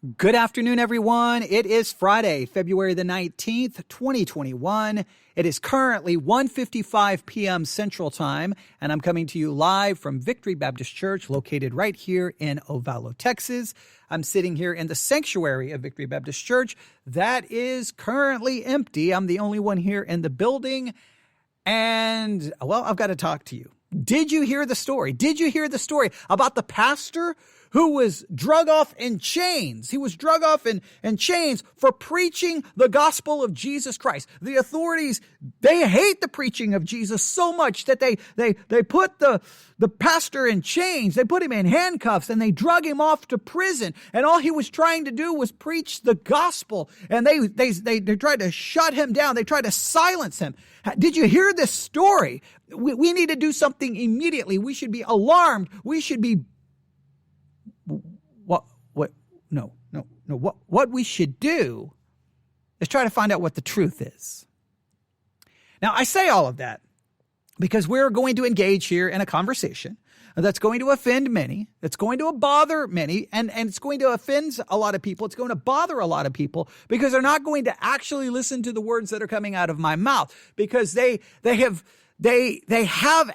Good afternoon, everyone. It is Friday, February the 19th, 2021. It is currently 1:55 p.m. Central Time, and I'm coming to you live from Victory Baptist Church, located right here in Ovalo, Texas. I'm sitting here in the sanctuary of Victory Baptist Church. That is currently empty. I'm the only one here in the building, and, well, I've got to talk to you. Did you hear the story? Did you hear the story about the pastor who was drug off in chains? He was drug off in chains for preaching the gospel of Jesus Christ. The authorities, they hate the preaching of Jesus so much that they put the pastor in chains. They put him in handcuffs and they drug him off to prison. And all he was trying to do was preach the gospel. And they tried to shut him down. They tried to silence him. Did you hear this story? We need to do something immediately. We should be alarmed. We should be What we should do is try to find out what the truth is. Now, I say all of that because we're going to engage here in a conversation that's going to offend many, that's going to bother many, and it's going to offend a lot of people. It's going to bother a lot of people because they're not going to actually listen to the words that are coming out of my mouth, because they have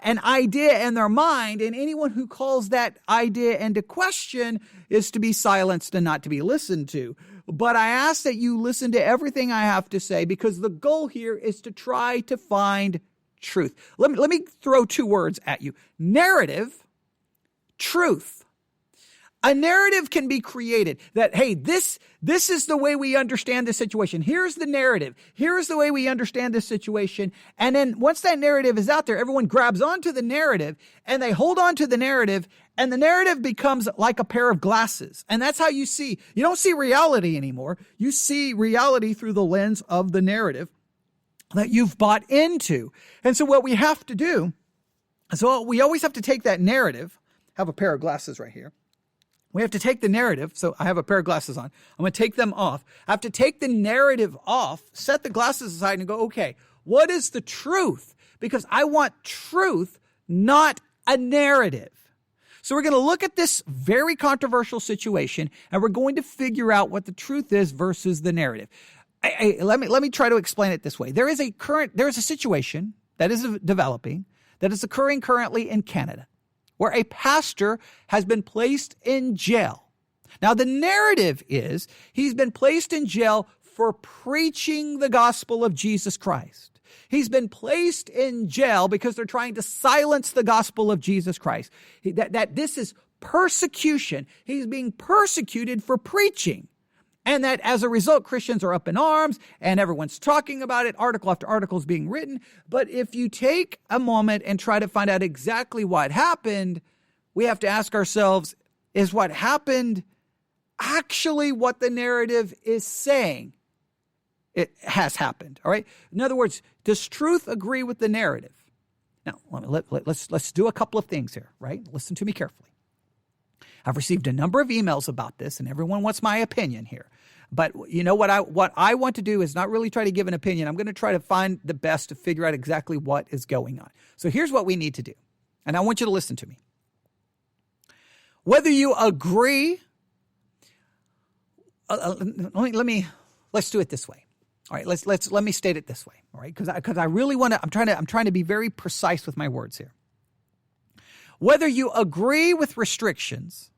an idea in their mind, and anyone who calls that idea into question is to be silenced and not to be listened to. But I ask that you listen to everything I have to say, because the goal here is to try to find truth. Let me throw two words at you: narrative, truth. A narrative can be created that, hey, this is the way we understand this situation. Here's the narrative. Here's the way we understand this situation. And then once that narrative is out there, everyone grabs onto the narrative and they hold on to the narrative, and the narrative becomes like a pair of glasses. And that's how you don't see reality anymore. You see reality through the lens of the narrative that you've bought into. And so what we have to do, we always have to take that narrative. I have a pair of glasses right here. We have to take the narrative. So I have a pair of glasses on. I'm going to take them off. I have to take the narrative off, set the glasses aside, and go, okay, what is the truth? Because I want truth, not a narrative. So we're going to look at this very controversial situation, and we're going to figure out what the truth is versus the narrative. Let me try to explain it this way. There is a situation that is developing, that is occurring currently in Canada, where a pastor has been placed in jail. Now, the narrative is he's been placed in jail for preaching the gospel of Jesus Christ. He's been placed in jail because they're trying to silence the gospel of Jesus Christ. That this is persecution. He's being persecuted for preaching. And that as a result, Christians are up in arms and everyone's talking about it. Article after article is being written. But if you take a moment and try to find out exactly what happened, we have to ask ourselves, is what happened actually what the narrative is saying it has happened? All right. In other words, does truth agree with the narrative? Now, let's do a couple of things here, right? Listen to me carefully. I've received a number of emails about this, and everyone wants my opinion here. But you know what I want to do is not really try to give an opinion. I'm going to try to find the best to figure out exactly what is going on. So here's what we need to do, and I want you to listen to me. Whether you agree, let's do it this way. All right, let me state it this way. All right, because I really want to. I'm trying to be very precise with my words here. Whether you agree with restrictions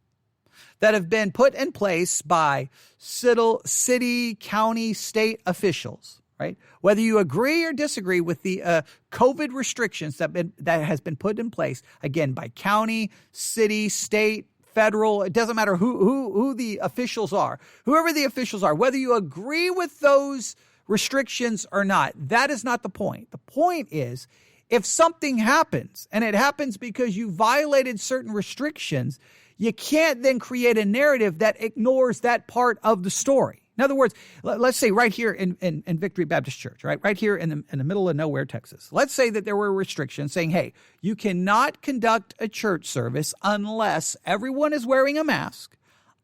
that have been put in place by city, county, state officials, right? Whether you agree or disagree with the COVID restrictions that has been put in place, again, by county, city, state, federal, it doesn't matter who the officials are, whoever the officials are, whether you agree with those restrictions or not, that is not the point. The point is, if something happens, and it happens because you violated certain restrictions, you can't then create a narrative that ignores that part of the story. In other words, let's say right here in Victory Baptist Church, right here in the middle of nowhere, Texas. Let's say that there were restrictions saying, hey, you cannot conduct a church service unless everyone is wearing a mask,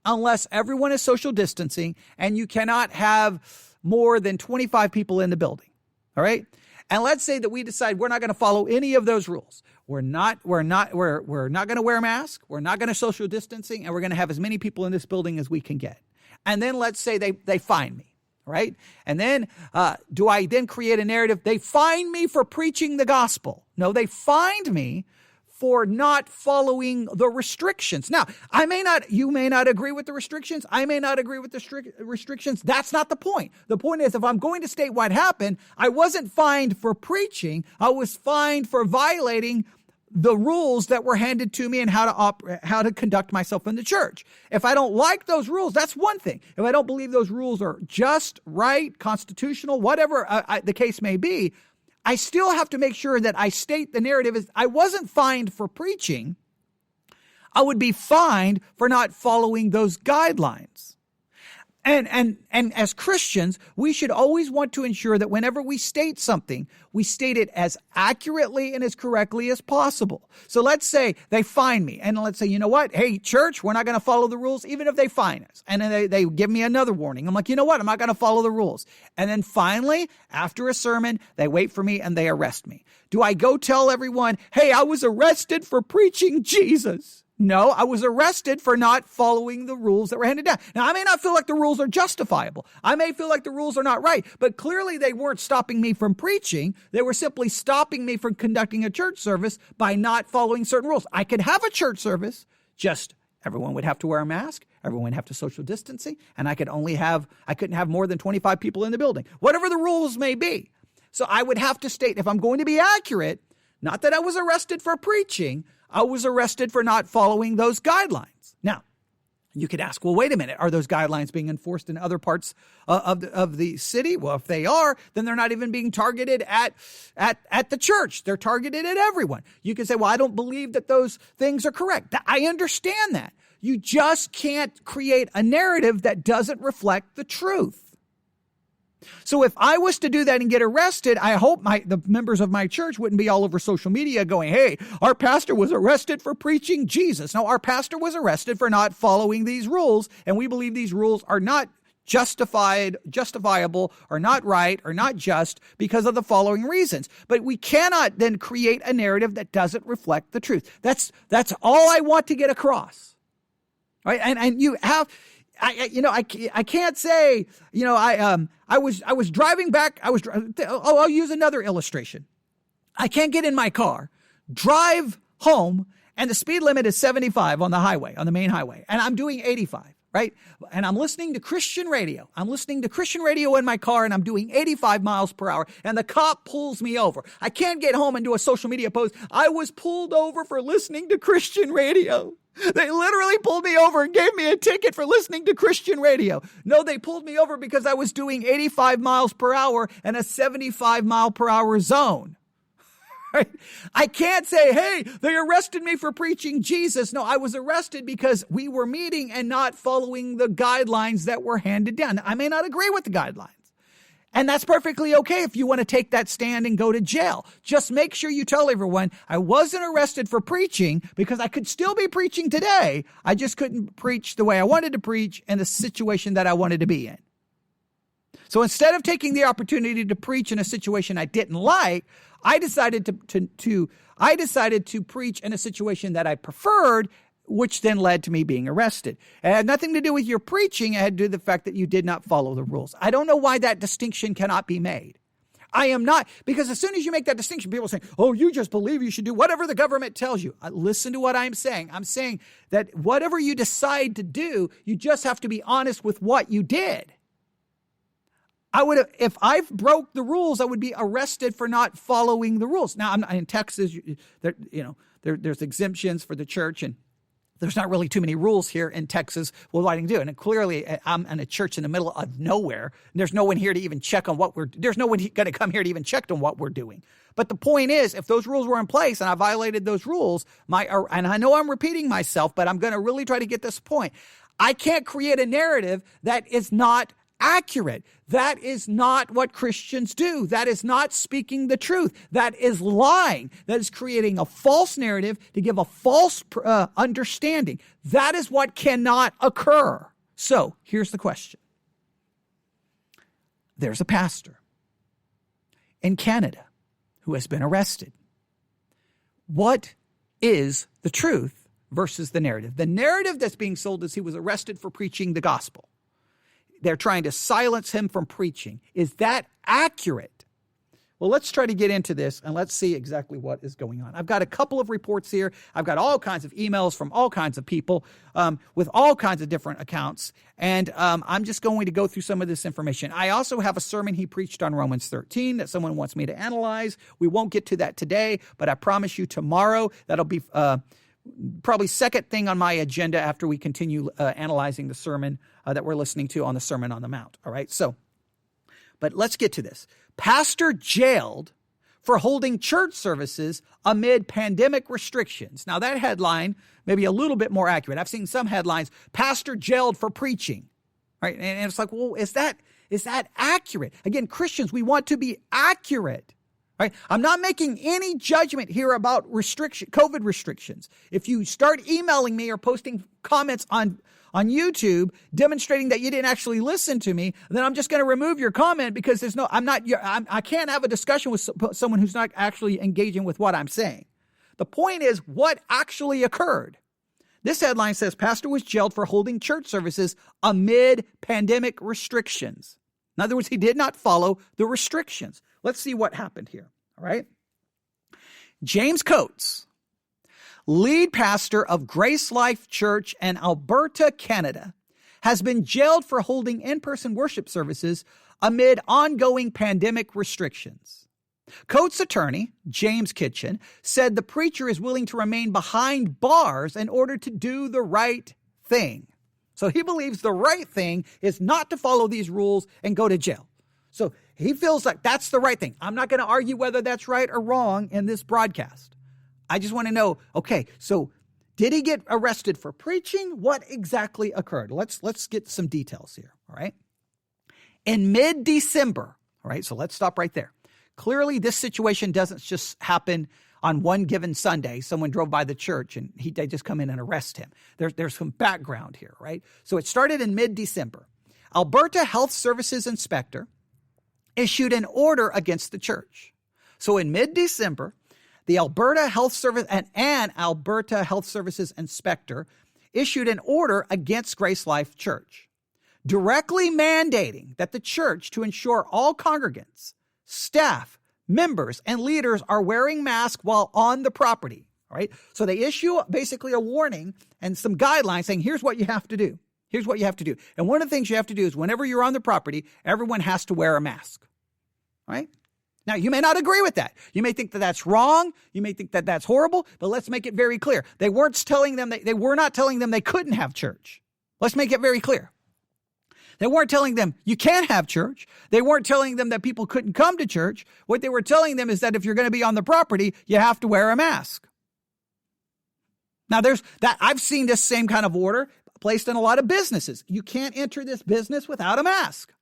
unless everyone is social distancing, and you cannot have more than 25 people in the building. All right? And let's say that we decide we're not going to follow any of those rules. We're not going to wear a mask. We're not going to social distancing, and we're going to have as many people in this building as we can get. And then let's say they find me, right? And then do I then create a narrative? They find me for preaching the gospel. No, they find me for not following the restrictions. Now, you may not agree with the restrictions. I may not agree with the restrictions. That's not the point. The point is, if I'm going to state what happened, I wasn't fined for preaching. I was fined for violating the rules that were handed to me and how to conduct myself in the church. If I don't like those rules, that's one thing. If I don't believe those rules are just, right, constitutional, whatever the case may be, I still have to make sure that I state the narrative is I wasn't fined for preaching. I would be fined for not following those guidelines. And as Christians, we should always want to ensure that whenever we state something, we state it as accurately and as correctly as possible. So let's say they fine me, and let's say, you know what? Hey, church, we're not going to follow the rules, even if they fine us. And then they give me another warning. I'm like, you know what? I'm not going to follow the rules. And then finally, after a sermon, they wait for me and they arrest me. Do I go tell everyone, hey, I was arrested for preaching Jesus? No, I was arrested for not following the rules that were handed down. Now, I may not feel like the rules are justifiable. I may feel like the rules are not right, but clearly they weren't stopping me from preaching. They were simply stopping me from conducting a church service by not following certain rules. I could have a church service, just everyone would have to wear a mask, everyone would have to social distancing, and I couldn't have more than 25 people in the building, whatever the rules may be. So I would have to state, if I'm going to be accurate, not that I was arrested for preaching, I was arrested for not following those guidelines. Now, you could ask, well, wait a minute, are those guidelines being enforced in other parts of the city? Well, if they are, then they're not even being targeted at the church. They're targeted at everyone. You can say, well, I don't believe that those things are correct. I understand that. You just can't create a narrative that doesn't reflect the truth. So if I was to do that and get arrested, I hope the members of my church wouldn't be all over social media going, hey, our pastor was arrested for preaching Jesus. No, our pastor was arrested for not following these rules, and we believe these rules are not justifiable, or not right, or not just because of the following reasons. But we cannot then create a narrative that doesn't reflect the truth. That's all I want to get across. Right? And you have... I can't say, I was driving back. I'll use another illustration. I can't get in my car, drive home, and the speed limit is 75 on the main highway, and I'm doing 85, right? And I'm listening to Christian radio. I'm listening to Christian radio in my car, and I'm doing 85 miles per hour, and the cop pulls me over. I can't get home and do a social media post. I was pulled over for listening to Christian radio. They literally pulled me over and gave me a ticket for listening to Christian radio. No, they pulled me over because I was doing 85 miles per hour in a 75 mile per hour zone. Right? I can't say, hey, they arrested me for preaching Jesus. No, I was arrested because we were meeting and not following the guidelines that were handed down. I may not agree with the guidelines. And that's perfectly okay if you want to take that stand and go to jail. Just make sure you tell everyone, I wasn't arrested for preaching because I could still be preaching today. I just couldn't preach the way I wanted to preach in the situation that I wanted to be in. So instead of taking the opportunity to preach in a situation I didn't like, I decided to preach in a situation that I preferred, which then led to me being arrested. It had nothing to do with your preaching. It had to do with the fact that you did not follow the rules. I don't know why that distinction cannot be made. I am not, because as soon as you make that distinction, people say, oh, you just believe you should do whatever the government tells you. Listen to what I'm saying. I'm saying that whatever you decide to do, you just have to be honest with what you did. If I broke the rules, I would be arrested for not following the rules. Now, I'm in Texas, there's exemptions for the church, and there's not really too many rules here in Texas what I can do. And clearly, I'm in a church in the middle of nowhere. There's no one here to even check on there's no one going to come here to even check on what we're doing. But the point is, if those rules were in place and I violated those rules, and I know I'm repeating myself, but I'm going to really try to get this point. I can't create a narrative that is not accurate. That is not what Christians do. That is not speaking the truth. That is lying. That is creating a false narrative to give a false understanding. That is what cannot occur. So here's the question. There's a pastor in Canada who has been arrested. What is the truth versus the narrative? The narrative that's being sold is he was arrested for preaching the gospel. they're trying to silence him from preaching. Is that accurate? Well, let's try to get into this and let's see exactly what is going on. I've got a couple of reports here. I've got all kinds of emails from all kinds of people with all kinds of different accounts. And I'm just going to go through some of this information. I also have a sermon he preached on Romans 13 that someone wants me to analyze. We won't get to that today, but I promise you tomorrow that'll be probably second thing on my agenda after we continue analyzing the sermon that we're listening to on the Sermon on the Mount. All right. But let's get to this. Pastor jailed for holding church services amid pandemic restrictions. Now that headline may be a little bit more accurate. I've seen some headlines, pastor jailed for preaching, right? And it's like, well, is that accurate? Again, Christians, we want to be accurate, right? I'm not making any judgment here about COVID restrictions. If you start emailing me or posting comments on YouTube demonstrating that you didn't actually listen to me, then I'm just going to remove your comment because I can't have a discussion with someone who's not actually engaging with what I'm saying. The point is what actually occurred. This headline says pastor was jailed for holding church services amid pandemic restrictions. In other words, he did not follow the restrictions. Let's see what happened here. All right. James Coates, lead pastor of Grace Life Church in Alberta, Canada, has been jailed for holding in-person worship services amid ongoing pandemic restrictions. Coates' attorney, James Kitchen, said the preacher is willing to remain behind bars in order to do the right thing. So he believes the right thing is not to follow these rules and go to jail. So he feels like that's the right thing. I'm not going to argue whether that's right or wrong in this broadcast. I just want to know, okay, so did he get arrested for preaching? What exactly occurred? Let's get some details here, all right? In mid-December, all right, so let's stop right there. Clearly, this situation doesn't just happen on one given Sunday. Someone drove by the church and they just come in and arrest him. There's some background here, right? So it started in mid-December. Alberta Health Services Inspector issued an order against the church. So in mid-December, the Alberta Health Service and Alberta Health Services Inspector issued an order against Grace Life Church, directly mandating that the church to ensure all congregants, staff, members, and leaders are wearing masks while on the property. All right. So they issue basically a warning and some guidelines saying, here's what you have to do. Here's what you have to do. And one of the things you have to do is whenever you're on the property, everyone has to wear a mask. All right. Now, you may not agree with that. You may think that that's wrong. You may think that that's horrible, but let's make it very clear. They were not telling them they couldn't have church. Let's make it very clear. They weren't telling them you can't have church. They weren't telling them that people couldn't come to church. What they were telling them is that if you're going to be on the property, you have to wear a mask. Now, I've seen this same kind of order placed in a lot of businesses. You can't enter this business without a mask.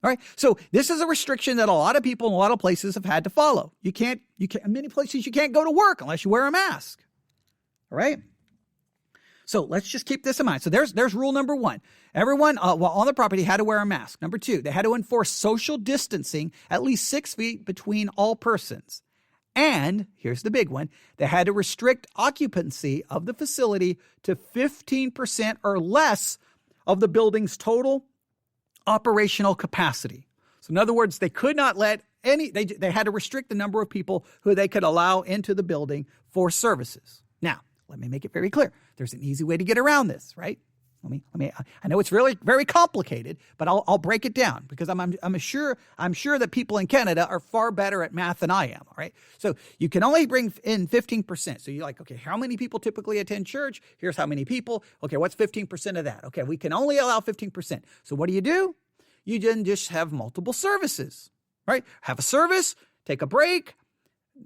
All right. So this is a restriction that a lot of people in a lot of places have had to follow. In many places you can't go to work unless you wear a mask. All right. So let's just keep this in mind. So there's rule number one. Everyone while on the property had to wear a mask. Number two, they had to enforce social distancing at least 6 feet between all persons. And here's the big one. They had to restrict occupancy of the facility to 15% or less of the building's total operational capacity. So in other words, they could not let they had to restrict the number of people who they could allow into the building for services. Now, let me make it very clear. There's an easy way to get around this, right? I know it's really very complicated, but I'll break it down because I'm sure that people in Canada are far better at math than I am. All right. So you can only bring in 15%. So you're like, okay, how many people typically attend church? Here's how many people. Okay. What's 15% of that? Okay. We can only allow 15%. So what do? You then just have multiple services, right? Have a service, take a break,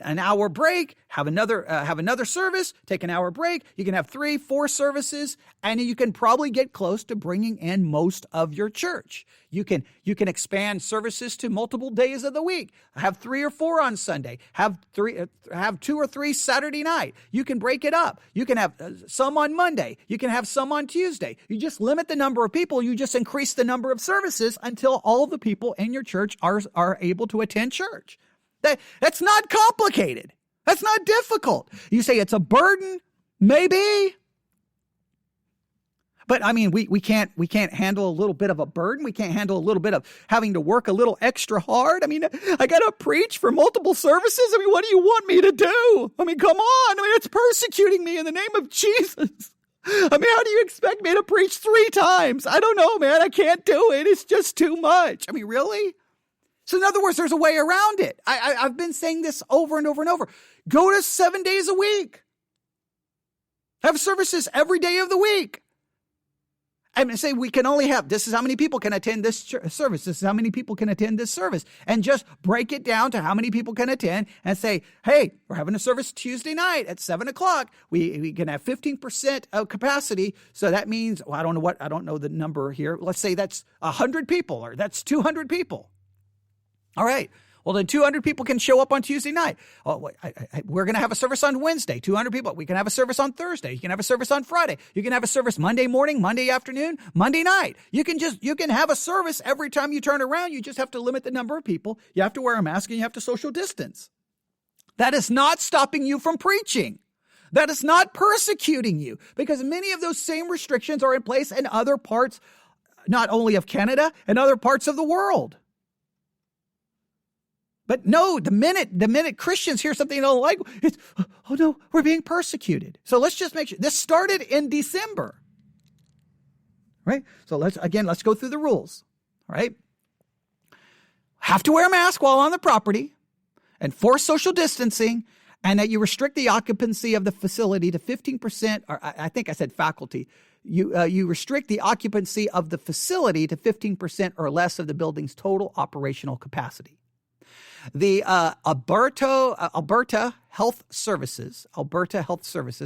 an hour break, have another service, take an hour break. You can have 3-4 services, and you can probably get close to bringing in most of your church. You can expand services to multiple days of the week. Have 3 or 4 on Sunday. Have 2 or 3 Saturday night. You can break it up. You can have some on Monday. You can have some on Tuesday. You just limit the number of people. You just increase the number of services until all the people in your church are able to attend church. That's not complicated. That's not difficult. You say it's a burden? Maybe. But I mean, we can't handle a little bit of a burden. We can't handle a little bit of having to work a little extra hard. I mean, I got to preach for multiple services. I mean, what do you want me to do? I mean, come on. I mean, it's persecuting me in the name of Jesus. I mean, how do you expect me to preach 3 times? I don't know, man. I can't do it. It's just too much. I mean, really? So in other words, there's a way around it. I've been saying this over and over and over. Go to 7 days a week. Have services every day of the week. I mean, say we can only have, this is how many people can attend this service. This is how many people can attend this service. And just break it down to how many people can attend and say, hey, we're having a service Tuesday night at 7:00. We can have 15% of capacity. So that means, well, I don't know the number here. Let's say that's 100 people or that's 200 people. All right. Well, then 200 people can show up on Tuesday night. Oh, we're going to have a service on Wednesday, 200 people. We can have a service on Thursday. You can have a service on Friday. You can have a service Monday morning, Monday afternoon, Monday night. You can have a service every time you turn around. You just have to limit the number of people. You have to wear a mask and you have to social distance. That is not stopping you from preaching. That is not persecuting you, because many of those same restrictions are in place in other parts, not only of Canada, and other parts of the world. But no, the minute Christians hear something they don't like, it's, oh no, we're being persecuted. So let's just make sure. This started in December, right? So let's go through the rules, all right? Have to wear a mask while on the property, enforce social distancing, and that you restrict the occupancy of the facility to 15%, or I think I said faculty. You restrict the occupancy of the facility to 15% or less of the building's total operational capacity. The Alberta Health Services,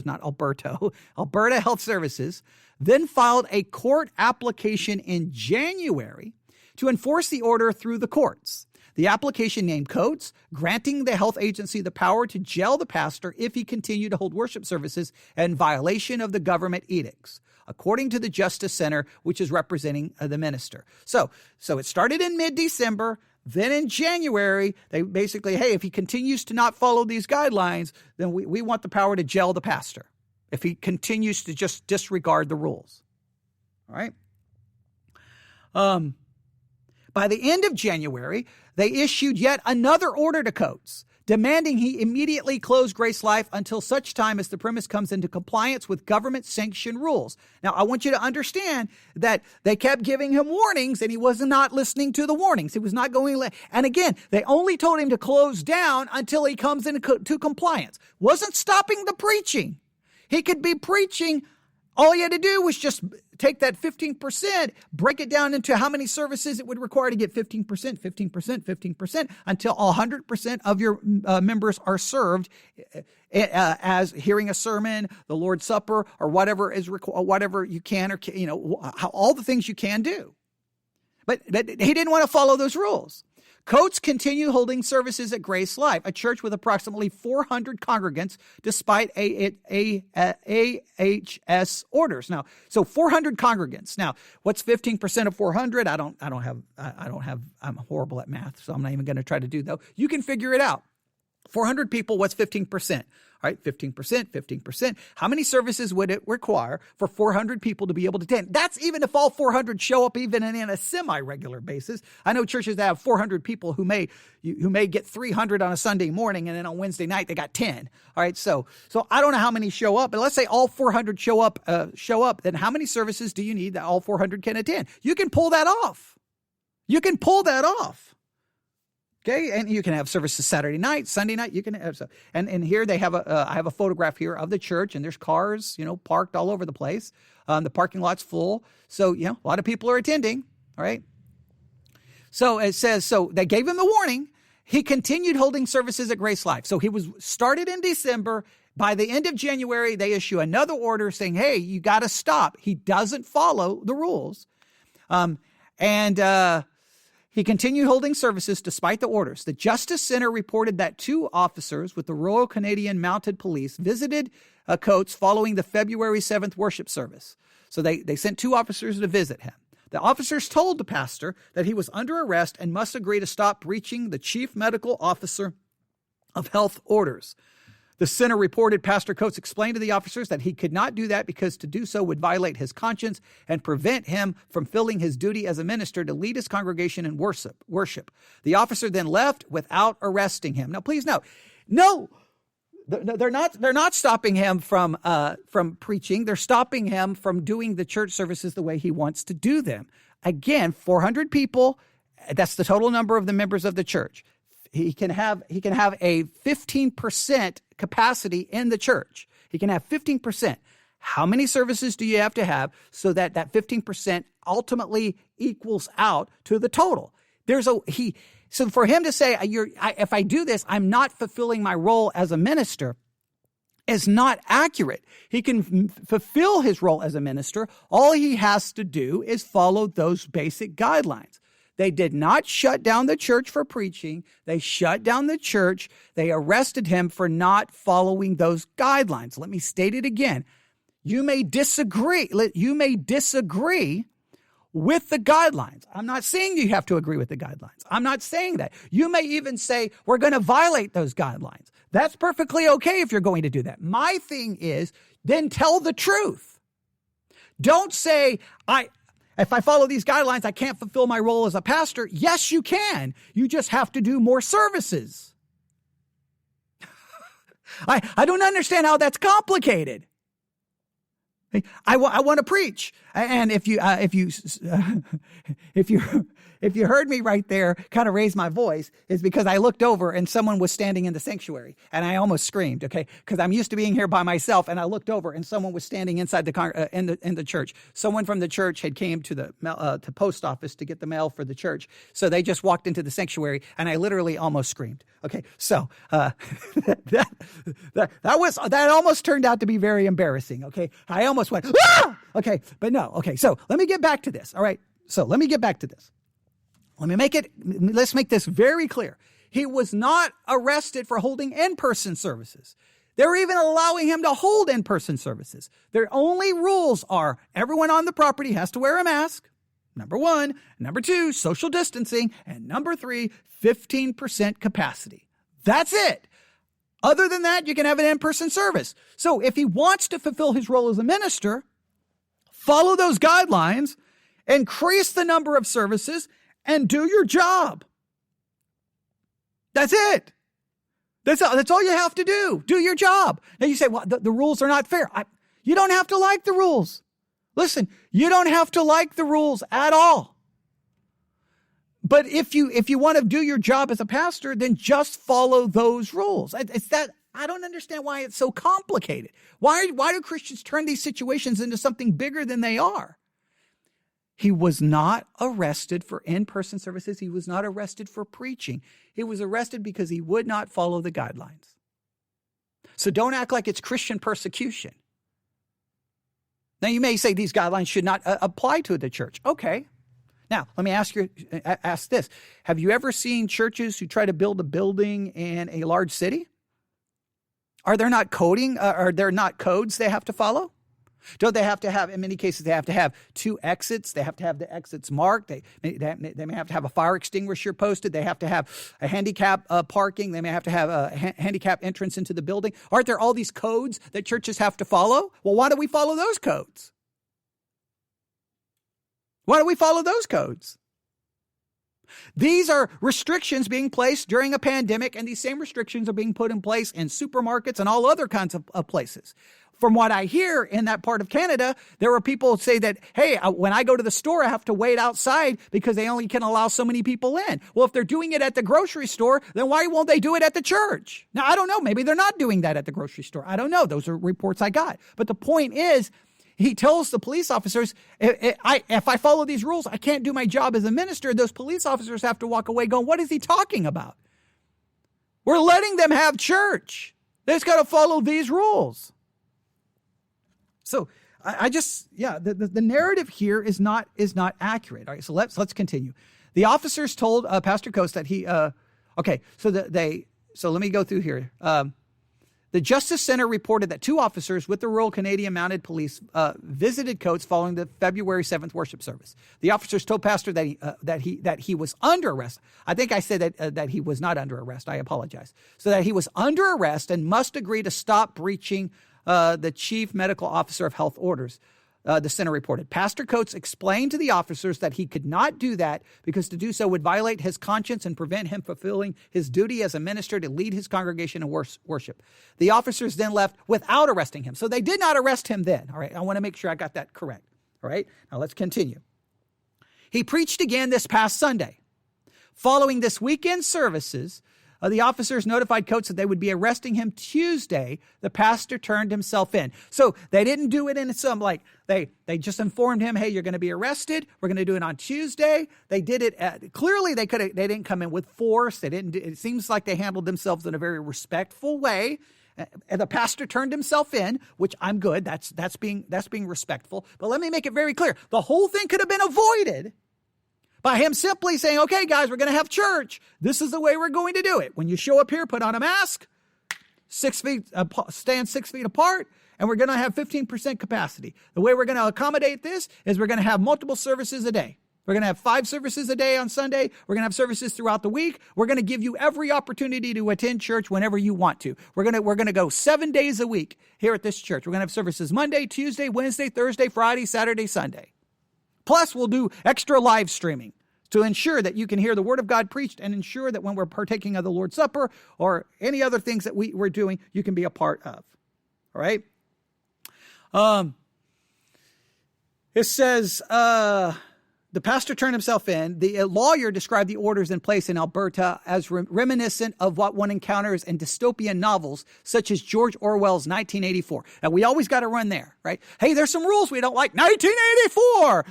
not Alberto, Alberta Health Services, then filed a court application in January to enforce the order through the courts. The application named codes, granting the health agency the power to jail the pastor if he continued to hold worship services in violation of the government edicts, according to the Justice Center, which is representing the minister. So it started in mid-December. Then in January, they basically, hey, if he continues to not follow these guidelines, then we want the power to jail the pastor if he continues to just disregard the rules. All right. By the end of January, they issued yet another order to Coates, demanding he immediately close Grace Life until such time as the premise comes into compliance with government-sanctioned rules. Now, I want you to understand that they kept giving him warnings, and he was not listening to the warnings. He was not going. And again, they only told him to close down until he comes into compliance. Wasn't stopping the preaching. He could be preaching. All he had to do was just take that 15%, break it down into how many services it would require to get 15%, until 100% of your members are served as hearing a sermon, the Lord's Supper, or whatever is whatever you can, or all the things you can do. But he didn't want to follow those rules. Coates continued holding services at Grace Life, a church with approximately 400 congregants, despite AHS orders. Now, so 400 congregants. Now, what's 15% of 400? I'm horrible at math, so I'm not even going to try to do though. You can figure it out. 400 people, what's 15%? All right, 15%. How many services would it require for 400 people to be able to attend? That's even if all 400 show up even in a semi-regular basis. I know churches that have 400 people who may get 300 on a Sunday morning, and then on Wednesday night they got 10. All right, so I don't know how many show up, but let's say all 400 show up. Then how many services do you need that all 400 can attend? You can pull that off. Okay, and you can have services Saturday night, Sunday night. You can have stuff. And here they have I have a photograph here of the church, and there's cars, parked all over the place. The parking lot's full, so a lot of people are attending. All right. So it says, so they gave him the warning. He continued holding services at Grace Life. So he was started in December. By the end of January, they issue another order saying, hey, you got to stop. He doesn't follow the rules, he continued holding services despite the orders. The Justice Center reported that 2 officers with the Royal Canadian Mounted Police visited Coates following the February 7th worship service. So they sent 2 officers to visit him. The officers told the pastor that he was under arrest and must agree to stop breaching the chief medical officer of health orders. The Center reported Pastor Coates explained to the officers that he could not do that because to do so would violate his conscience and prevent him from filling his duty as a minister to lead his congregation in worship. The officer then left without arresting him. Now, please note, no, they're not stopping him from preaching. They're stopping him from doing the church services the way he wants to do them. Again, 400 people, that's the total number of the members of the church. He can have a 15% capacity in the church. He can have 15%. How many services do you have to have so that 15% ultimately equals out to the total? So for him to say, if I do this, I'm not fulfilling my role as a minister, is not accurate. He can fulfill his role as a minister. All he has to do is follow those basic guidelines. They did not shut down the church for preaching. They shut down the church. They arrested him for not following those guidelines. Let me state it again. You may disagree. You may disagree with the guidelines. I'm not saying you have to agree with the guidelines. I'm not saying that. You may even say, we're going to violate those guidelines. That's perfectly okay if you're going to do that. My thing is, then tell the truth. Don't say, if I follow these guidelines, I can't fulfill my role as a pastor. Yes, you can. You just have to do more services. I don't understand how that's complicated. I want to preach, and if you heard me right there kind of raise my voice, is because I looked over and someone was standing in the sanctuary and I almost screamed, okay? Because I'm used to being here by myself, and I looked over and someone was standing inside in the church. Someone from the church had came to the post office to get the mail for the church. So they just walked into the sanctuary and I literally almost screamed. Okay. So, that almost turned out to be very embarrassing. Okay. I almost went, ah! Okay. But no. Okay. So let me get back to this. All right. So let me get back to this. Let's make this very clear. He was not arrested for holding in-person services. They're even allowing him to hold in-person services. Their only rules are everyone on the property has to wear a mask. Number one. Number two, social distancing. And number three, 15% capacity. That's it. Other than that, you can have an in-person service. So if he wants to fulfill his role as a minister, follow those guidelines, increase the number of services, and do your job. That's it. That's all you have to do. Do your job. Now you say, well, the rules are not fair. You don't have to like the rules. Listen, you don't have to like the rules at all. But if you want to do your job as a pastor, then just follow those rules. It's that I don't understand why it's so complicated. Why do Christians turn these situations into something bigger than they are? He was not arrested for in-person services. He was not arrested for preaching. He was arrested because he would not follow the guidelines. So don't act like it's Christian persecution. Now, you may say these guidelines should not apply to the church. Okay. Now, let me ask this. Have you ever seen churches who try to build a building in a large city? Are there not codes they have to follow? Don't they have to have, in many cases, they have to have 2 exits. They have to have the exits marked. They may have to have a fire extinguisher posted. They have to have a handicap parking. They may have to have a handicap entrance into the building. Aren't there all these codes that churches have to follow? Well, why don't we follow those codes? Why don't we follow those codes? These are restrictions being placed during a pandemic, and these same restrictions are being put in place in supermarkets and all other kinds of places. From what I hear in that part of Canada, there are people who say that, hey, when I go to the store, I have to wait outside because they only can allow so many people in. Well, if they're doing it at the grocery store, then why won't they do it at the church? Now, I don't know. Maybe they're not doing that at the grocery store. I don't know. Those are reports I got. But the point is, he tells the police officers, if I follow these rules, I can't do my job as a minister. Those police officers have to walk away going, what is he talking about? We're letting them have church. They just got to follow these rules. So the narrative here is not accurate. All right, so let's continue. The officers told Pastor Coates that he so let me go through here. The Justice Center reported that 2 officers with the Royal Canadian Mounted Police visited Coates following the February 7th worship service. The officers told Pastor that he was under arrest. I think I said that he was not under arrest. I apologize. So that he was under arrest and must agree to stop breaching the Chief Medical Officer of Health orders. The center reported. Pastor Coates explained to the officers that he could not do that because to do so would violate his conscience and prevent him fulfilling his duty as a minister to lead his congregation in worship. The officers then left without arresting him. So they did not arrest him then. All right. I want to make sure I got that correct. All right. Now let's continue. He preached again this past Sunday. Following this weekend services, the officers notified Coates that they would be arresting him Tuesday. The pastor turned himself in. So they didn't do it in some they just informed him, hey, you're going to be arrested. We're going to do it on Tuesday. They did it. Clearly they didn't come in with force. It seems like they handled themselves in a very respectful way. And the pastor turned himself in, which I'm good. That's being respectful. But let me make it very clear. The whole thing could have been avoided by him simply saying, okay, guys, we're going to have church. This is the way we're going to do it. When you show up here, put on a mask, 6 feet, stand 6 feet apart, and we're going to have 15% capacity. The way we're going to accommodate this is we're going to have multiple services a day. We're going to have 5 services a day on Sunday. We're going to have services throughout the week. We're going to give you every opportunity to attend church whenever you want to. We're going to go 7 days a week here at this church. We're going to have services Monday, Tuesday, Wednesday, Thursday, Friday, Saturday, Sunday. Plus, we'll do extra live streaming to ensure that you can hear the word of God preached and ensure that when we're partaking of the Lord's Supper or any other things that we're doing, you can be a part of. All right. It says, the pastor turned himself in. The lawyer described the orders in place in Alberta as reminiscent of what one encounters in dystopian novels, such as George Orwell's 1984. And we always got to run there, right? Hey, there's some rules we don't like. 1984.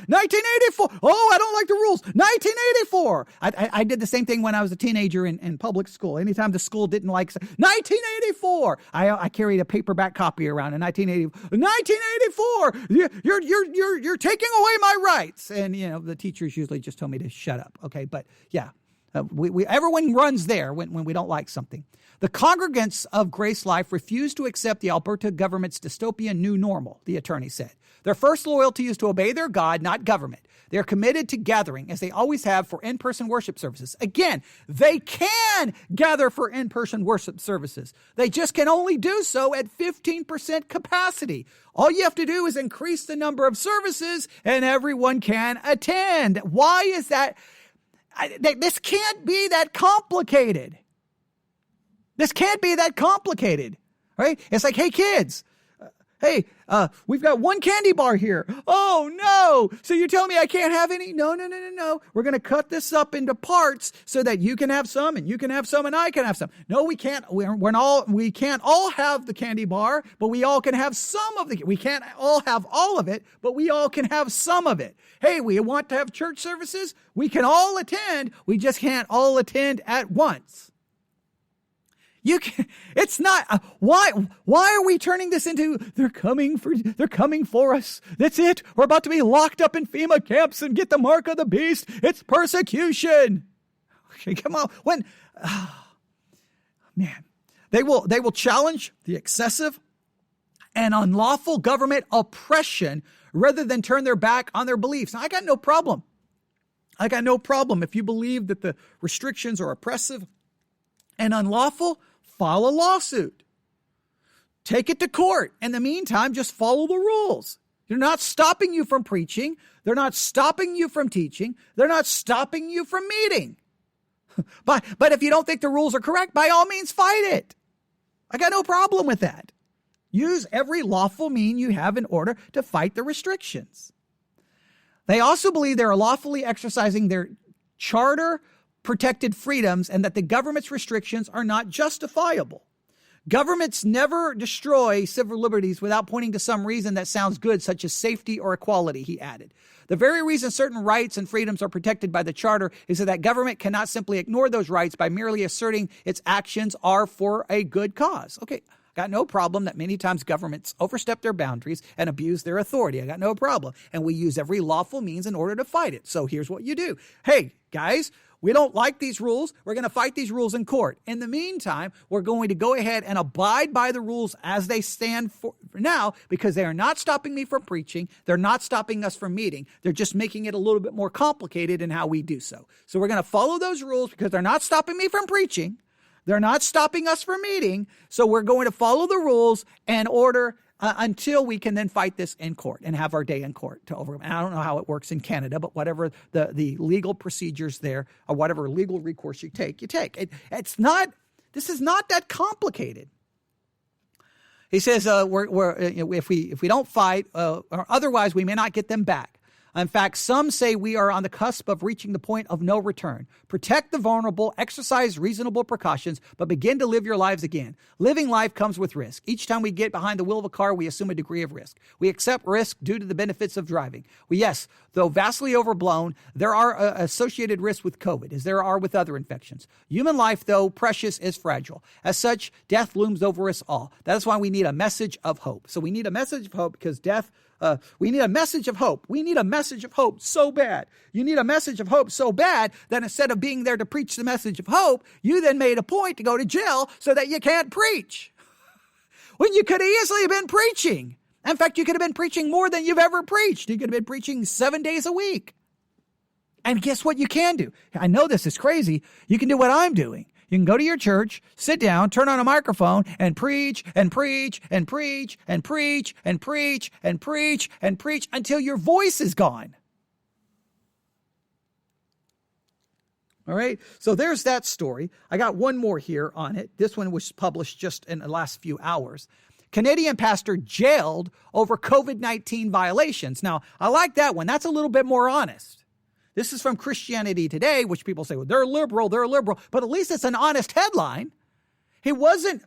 Oh, I don't like the rules. 1984. I did the same thing when I was a teenager in public school. Anytime the school didn't like 1984, I carried a paperback copy around in 1984. You're taking away my rights. And, the teachers usually just told me to shut up. Okay. But yeah, everyone runs there when we don't like something. The congregants of Grace Life refused to accept the Alberta government's dystopian new normal, the attorney said. Their first loyalty is to obey their God, not government. They're committed to gathering, as they always have, for in-person worship services. Again, they can gather for in-person worship services. They just can only do so at 15% capacity. All you have to do is increase the number of services and everyone can attend. Why is that? This can't be that complicated. This can't be that complicated, right? It's like, hey, kids, hey, we've got 1 candy bar here. Oh, no. So you're telling me I can't have any? No. We're going to cut this up into parts so that you can have some and you can have some and I can have some. No, we can't. We can't all have the candy bar, but we all can have some of we can't all have all of it, but we all can have some of it. Hey, we want to have church services. We can all attend. We just can't all attend at once. It's not, why are we turning this into, they're coming for us. That's it. We're about to be locked up in FEMA camps and get the mark of the beast. It's persecution. Okay, come on. They will challenge the excessive and unlawful government oppression rather than turn their back on their beliefs. Now, I got no problem if you believe that the restrictions are oppressive and unlawful. File a lawsuit. Take it to court. In the meantime, just follow the rules. They're not stopping you from preaching. They're not stopping you from teaching. They're not stopping you from meeting. But if you don't think the rules are correct, by all means, fight it. I got no problem with that. Use every lawful mean you have in order to fight the restrictions. They also believe they're lawfully exercising their charter protected freedoms and that the government's restrictions are not justifiable. Governments never destroy civil liberties without pointing to some reason that sounds good, such as safety or equality, he added. The very reason certain rights and freedoms are protected by the Charter is that government cannot simply ignore those rights by merely asserting its actions are for a good cause. Okay, got no problem that many times governments overstep their boundaries and abuse their authority. I got no problem. And we use every lawful means in order to fight it. So here's what you do. Hey, guys, We don't like these rules. We're going to fight these rules in court. In the meantime, we're going to go ahead and abide by the rules as they stand for now, because they are not stopping me from preaching. They're not stopping us from meeting. They're just making it a little bit more complicated in how we do so. So we're going to follow those rules because they're not stopping me from preaching. They're not stopping us from meeting. So we're going to follow the rules and order until we can then fight this in court and have our day in court to overcome. And I don't know how it works in Canada, but whatever the legal procedures there, or whatever legal recourse you take, you take. This is not that complicated. He says, if we don't fight, or otherwise we may not get them back. In fact, some say we are on the cusp of reaching the point of no return. Protect the vulnerable, exercise reasonable precautions, but begin to live your lives again. Living life comes with risk. Each time we get behind the wheel of a car, we assume a degree of risk. We accept risk due to the benefits of driving. Yes, though vastly overblown, there are associated risks with COVID, as there are with other infections. Human life, though precious, is fragile. As such, death looms over us all. That is why we need a message of hope. So we need a message of hope because death we need a message of hope. We need a message of hope so bad. You need a message of hope so bad that instead of being there to preach the message of hope, you then made a point to go to jail so that you can't preach. When you could have easily been preaching. In fact, you could have been preaching more than you've ever preached. You could have been preaching 7 days a week. And guess what you can do? I know this is crazy. You can do what I'm doing. You can go to your church, sit down, turn on a microphone, and preach and preach and preach and preach and preach and preach and preach until your voice is gone. All right, so there's that story. I got one more here on it. This one was published just in the last few hours. Canadian pastor jailed over COVID-19 violations. Now, I like that one. That's a little bit more honest. This is from Christianity Today, which people say, well, they're liberal, but at least it's an honest headline. He wasn't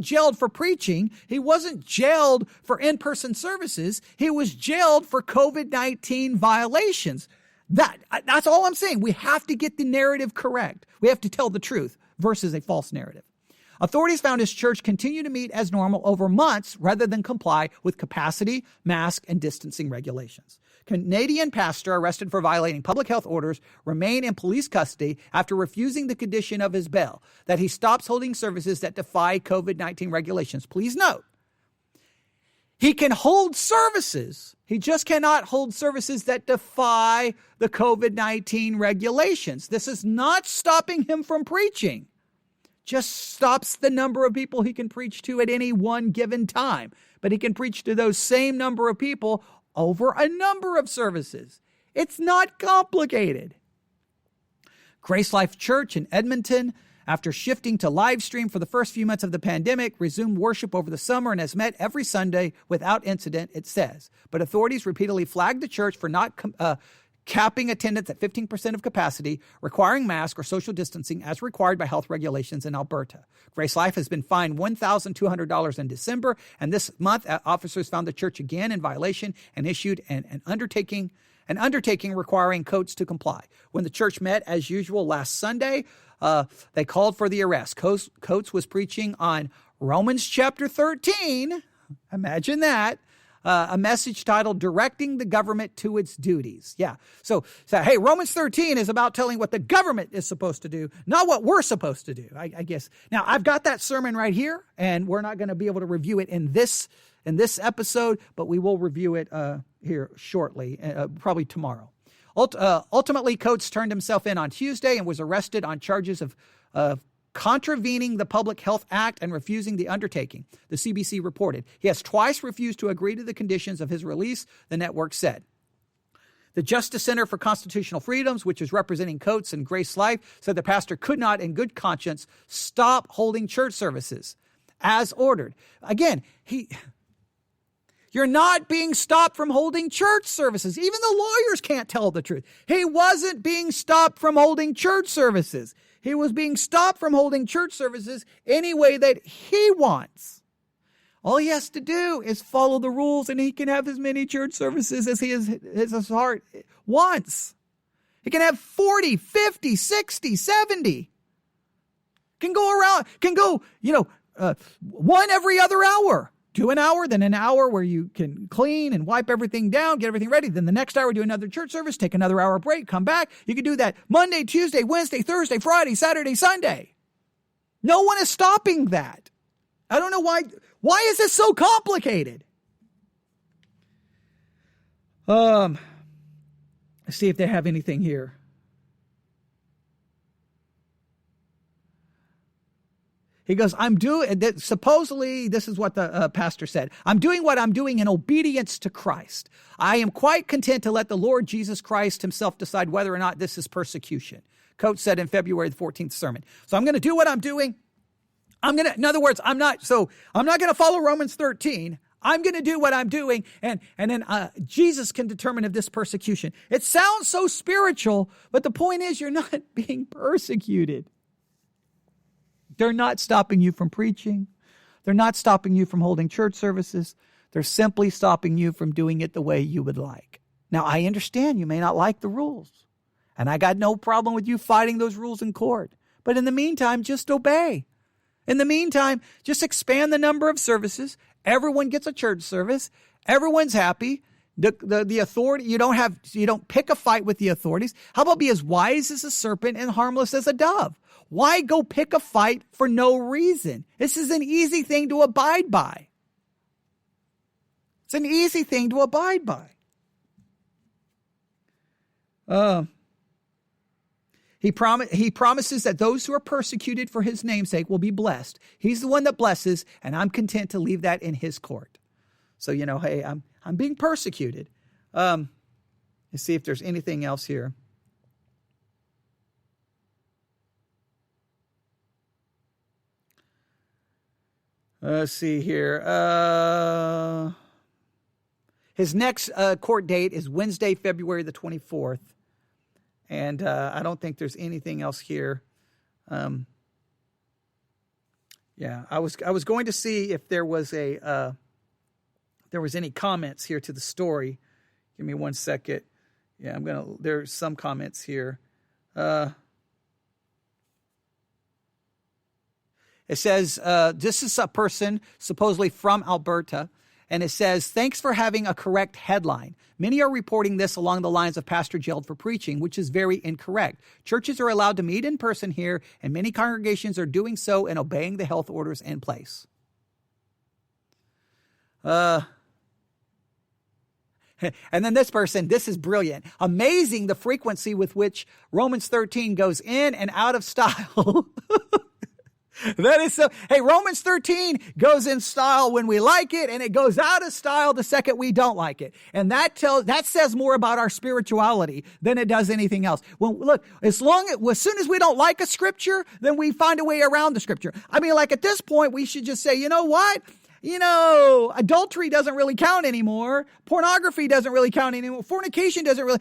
jailed for preaching. He wasn't jailed for in-person services. He was jailed for COVID-19 violations. That's all I'm saying. We have to get the narrative correct. We have to tell the truth versus a false narrative. Authorities found his church continued to meet as normal over months rather than comply with capacity, mask, and distancing regulations. Canadian pastor arrested for violating public health orders remain in police custody after refusing the condition of his bail that he stops holding services that defy COVID-19 regulations. Please note, he can hold services. He just cannot hold services that defy the COVID-19 regulations. This is not stopping him from preaching. Just stops the number of people he can preach to at any one given time. But he can preach to those same number of people over a number of services. It's not complicated. Grace Life Church in Edmonton, after shifting to live stream for the first few months of the pandemic, resumed worship over the summer and has met every Sunday without incident, it says. But authorities repeatedly flagged the church for not capping attendance at 15% of capacity, requiring mask or social distancing as required by health regulations in Alberta. Grace Life has been fined $1,200 in December, and this month officers found the church again in violation and issued an undertaking requiring Coates to comply. When the church met as usual last Sunday, they called for the arrest. Coates was preaching on Romans chapter 13. Imagine that. A message titled Directing the Government to Its Duties. Yeah. So hey, Romans 13 is about telling what the government is supposed to do, not what we're supposed to do, I guess. Now, I've got that sermon right here, and we're not going to be able to review it in this episode, but we will review it here shortly, probably tomorrow. Ultimately, Coates turned himself in on Tuesday and was arrested on charges of contravening the Public Health Act and refusing the undertaking, the CBC reported. He has twice refused to agree to the conditions of his release, the network said. The Justice Center for Constitutional Freedoms, which is representing Coates and Grace Life, said the pastor could not, in good conscience, stop holding church services as ordered. Again, you're not being stopped from holding church services. Even the lawyers can't tell the truth. He wasn't being stopped from holding church services. He was being stopped from holding church services any way that he wants. All he has to do is follow the rules, and he can have as many church services as his heart wants. He can have 40, 50, 60, 70. Can go, one every other hour. do an hour, then an hour where you can clean and wipe everything down, get everything ready. Then the next hour, do another church service, take another hour break, come back. You can do that Monday, Tuesday, Wednesday, Thursday, Friday, Saturday, Sunday. No one is stopping that. I don't know why. Why is this so complicated? Let's see if they have anything here. He goes, supposedly, this is what the pastor said. I'm doing what I'm doing in obedience to Christ. I am quite content to let the Lord Jesus Christ himself decide whether or not this is persecution. Coates said in February the 14th sermon. So I'm going to do what I'm doing. In other words, I'm not going to follow Romans 13. I'm going to do what I'm doing. And then Jesus can determine if this persecution. It sounds so spiritual, but the point is you're not being persecuted. They're not stopping you from preaching. They're not stopping you from holding church services. They're simply stopping you from doing it the way you would like. Now, I understand you may not like the rules, and I got no problem with you fighting those rules in court. But in the meantime, just obey. In the meantime, just expand the number of services. Everyone gets a church service. Everyone's happy. The authority, you don't pick a fight with the authorities. How about be as wise as a serpent and harmless as a dove? Why go pick a fight for no reason? This is an easy thing to abide by. It's an easy thing to abide by. He promises that those who are persecuted for his name's sake will be blessed. He's the one that blesses, and I'm content to leave that in his court. So, hey, I'm being persecuted. Let's see if there's anything else here. Let's see here. His next court date is Wednesday, February the 24th. And I don't think there's anything else here. I was going to see if there was any comments here to the story. Give me 1 second. Yeah, there's some comments here. It says, this is a person supposedly from Alberta, and it says, thanks for having a correct headline. Many are reporting this along the lines of pastor jailed for preaching, which is very incorrect. Churches are allowed to meet in person here, and many congregations are doing so and obeying the health orders in place. And then this person, this is brilliant. Amazing the frequency with which Romans 13 goes in and out of style. That is so. Hey, Romans 13 goes in style when we like it, and it goes out of style the second we don't like it. And that says more about our spirituality than it does anything else. Well, look, as soon as we don't like a scripture, then we find a way around the scripture. I mean, like at this point, we should just say, you know what? Adultery doesn't really count anymore. Pornography doesn't really count anymore. Fornication doesn't really,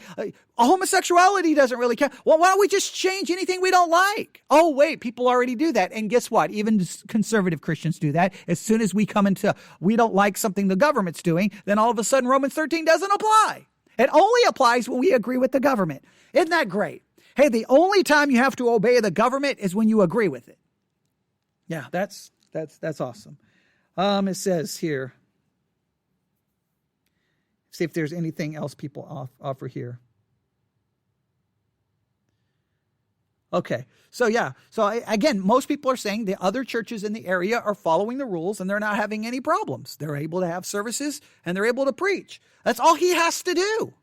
homosexuality doesn't really count. Well, why don't we just change anything we don't like? Oh, wait, people already do that. And guess what? Even conservative Christians do that. As soon as we don't like something the government's doing, then all of a sudden Romans 13 doesn't apply. It only applies when we agree with the government. Isn't that great? Hey, the only time you have to obey the government is when you agree with it. Yeah, that's awesome. It says here, see if there's anything else people offer here. Okay. So again, most people are saying the other churches in the area are following the rules and they're not having any problems. They're able to have services and they're able to preach. That's all he has to do.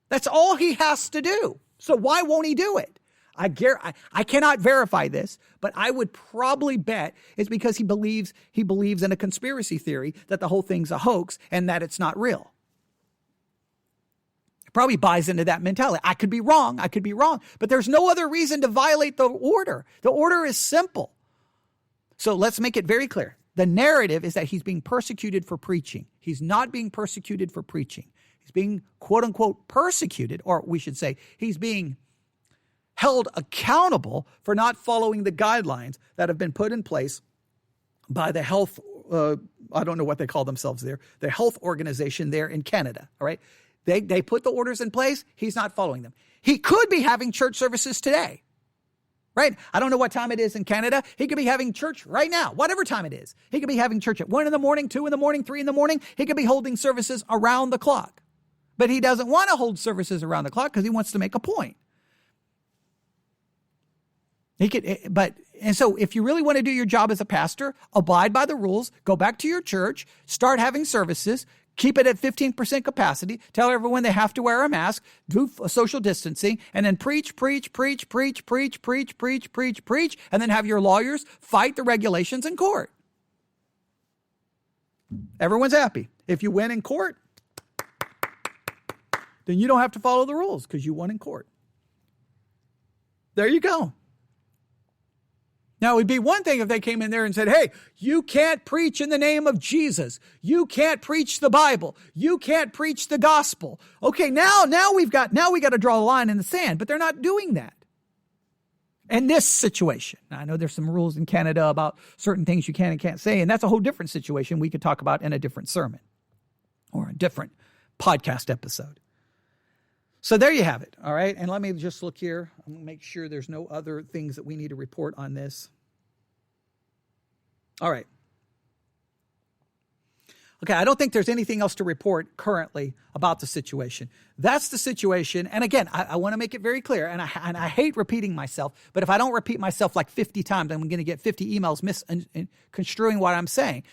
That's all he has to do. So why won't he do it? I cannot verify this, but I would probably bet it's because he believes in a conspiracy theory that the whole thing's a hoax and that it's not real. He probably buys into that mentality. I could be wrong, but there's no other reason to violate the order. The order is simple. So let's make it very clear. The narrative is that he's being persecuted for preaching. He's not being persecuted for preaching. He's being, quote unquote, persecuted, or we should say he's being held accountable for not following the guidelines that have been put in place by the health, I don't know what they call themselves there, the health organization there in Canada, all right? They put the orders in place. He's not following them. He could be having church services today, right? I don't know what time it is in Canada. He could be having church right now, whatever time it is. He could be having church at 1 a.m, 2 a.m, 3 a.m. He could be holding services around the clock. But he doesn't want to hold services around the clock because he wants to make a point. And so if you really want to do your job as a pastor, abide by the rules, go back to your church, start having services, keep it at 15% capacity, tell everyone they have to wear a mask, do social distancing, and then preach, and then have your lawyers fight the regulations in court. Everyone's happy. If you win in court, then you don't have to follow the rules because you won in court. There you go. Now, it would be one thing if they came in there and said, hey, you can't preach in the name of Jesus. You can't preach the Bible. You can't preach the gospel. Okay, now we got to draw a line in the sand, but they're not doing that. In this situation, now, I know there's some rules in Canada about certain things you can and can't say, and that's a whole different situation we could talk about in a different sermon or a different podcast episode. So there you have it, all right? And let me just look here. I'm going to make sure there's no other things that we need to report on this. All right. Okay, I don't think there's anything else to report currently about the situation. That's the situation. And again, I want to make it very clear, and I hate repeating myself, but if I don't repeat myself like 50 times, I'm going to get 50 emails misconstruing what I'm saying.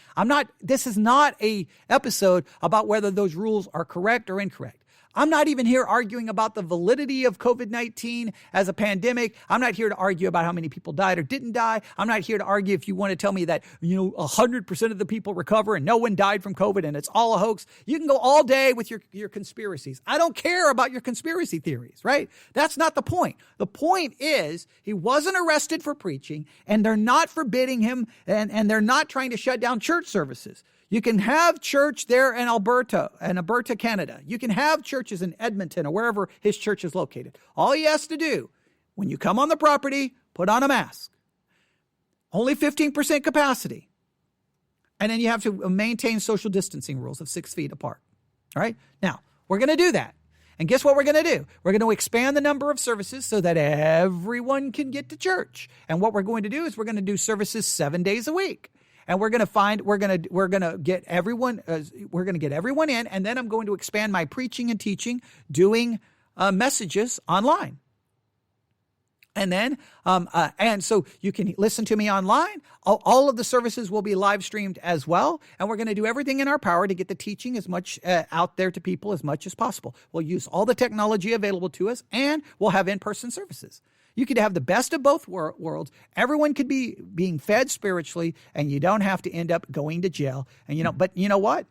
This is not a episode about whether those rules are correct or incorrect. I'm not even here arguing about the validity of COVID-19 as a pandemic. I'm not here to argue about how many people died or didn't die. I'm not here to argue if you want to tell me that, 100% of the people recover and no one died from COVID and it's all a hoax. You can go all day with your conspiracies. I don't care about your conspiracy theories, right? That's not the point. The point is he wasn't arrested for preaching and they're not forbidding him and they're not trying to shut down church services. You can have church there in Alberta, Canada. You can have churches in Edmonton or wherever his church is located. All he has to do, when you come on the property, put on a mask. Only 15% capacity. And then you have to maintain social distancing rules of 6 feet apart. All right? Now, we're going to do that. And guess what we're going to do? We're going to expand the number of services so that everyone can get to church. And what we're going to do is we're going to do services 7 days a week. And we're going to get everyone in, and then I'm going to expand my preaching and teaching, doing messages online. And then, and so you can listen to me online. All of the services will be live streamed as well. And we're going to do everything in our power to get the teaching as much out there to people as much as possible. We'll use all the technology available to us, and we'll have in-person services. You could have the best of both worlds. Everyone could be being fed spiritually, and you don't have to end up going to jail. And but you know what?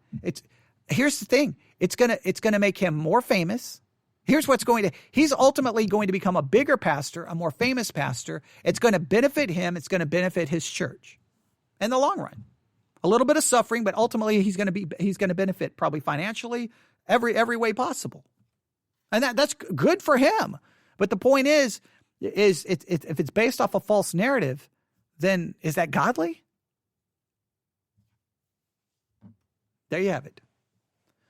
Here's the thing. It's gonna make him more famous. Here's what's he's ultimately going to become a bigger pastor, a more famous pastor. It's going to benefit him. It's going to benefit his church in the long run. A little bit of suffering, but ultimately he's going to benefit probably financially, every way possible. And that's good for him. But the point is if it's based off a false narrative, then is that godly? There you have it.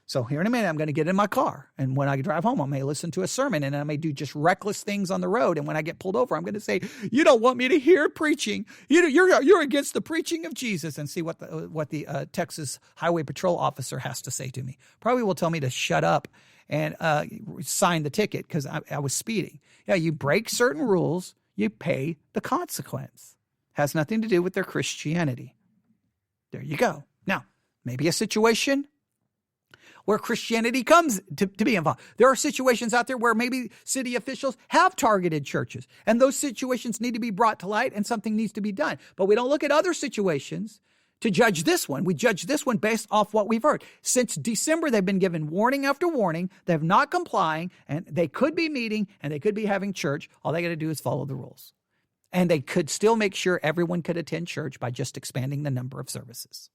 So here in a minute, I'm going to get in my car. And when I drive home, I may listen to a sermon and I may do just reckless things on the road. And when I get pulled over, I'm going to say, you don't want me to hear preaching. You're against the preaching of Jesus, and see what the Texas Highway Patrol officer has to say to me. Probably will tell me to shut up and sign the ticket because I was speeding. Yeah, you break certain rules, you pay the consequence. Has nothing to do with their Christianity. There you go. Now, maybe a situation where Christianity comes to be involved. There are situations out there where maybe city officials have targeted churches, and those situations need to be brought to light and something needs to be done. But we don't look at other situations to judge this one. We judge this one based off what we've heard. Since December, they've been given warning after warning. They're not complying, and they could be meeting and they could be having church. All they got to do is follow the rules. And they could still make sure everyone could attend church by just expanding the number of services.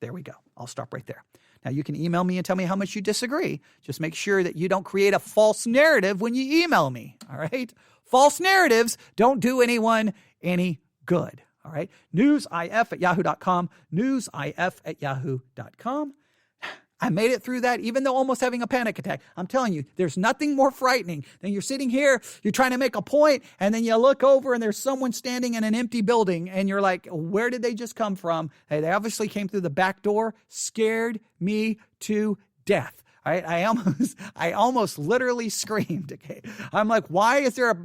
There we go. I'll stop right there. Now, you can email me and tell me how much you disagree. Just make sure that you don't create a false narrative when you email me, all right? False narratives don't do anyone any good, all right? newsif@yahoo.com, newsif@yahoo.com. I made it through that, even though almost having a panic attack. I'm telling you, there's nothing more frightening than you're sitting here, you're trying to make a point, and then you look over and there's someone standing in an empty building, and you're like, where did they just come from? Hey, they obviously came through the back door, scared me to death. I almost literally screamed. Okay. I'm like, why is there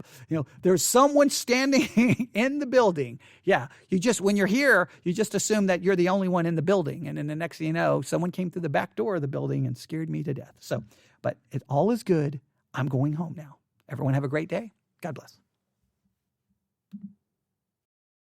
there's someone standing in the building. Yeah. When you're here, you just assume that you're the only one in the building. And then the next thing you know, someone came through the back door of the building and scared me to death. So, but it all is good. I'm going home now. Everyone have a great day. God bless.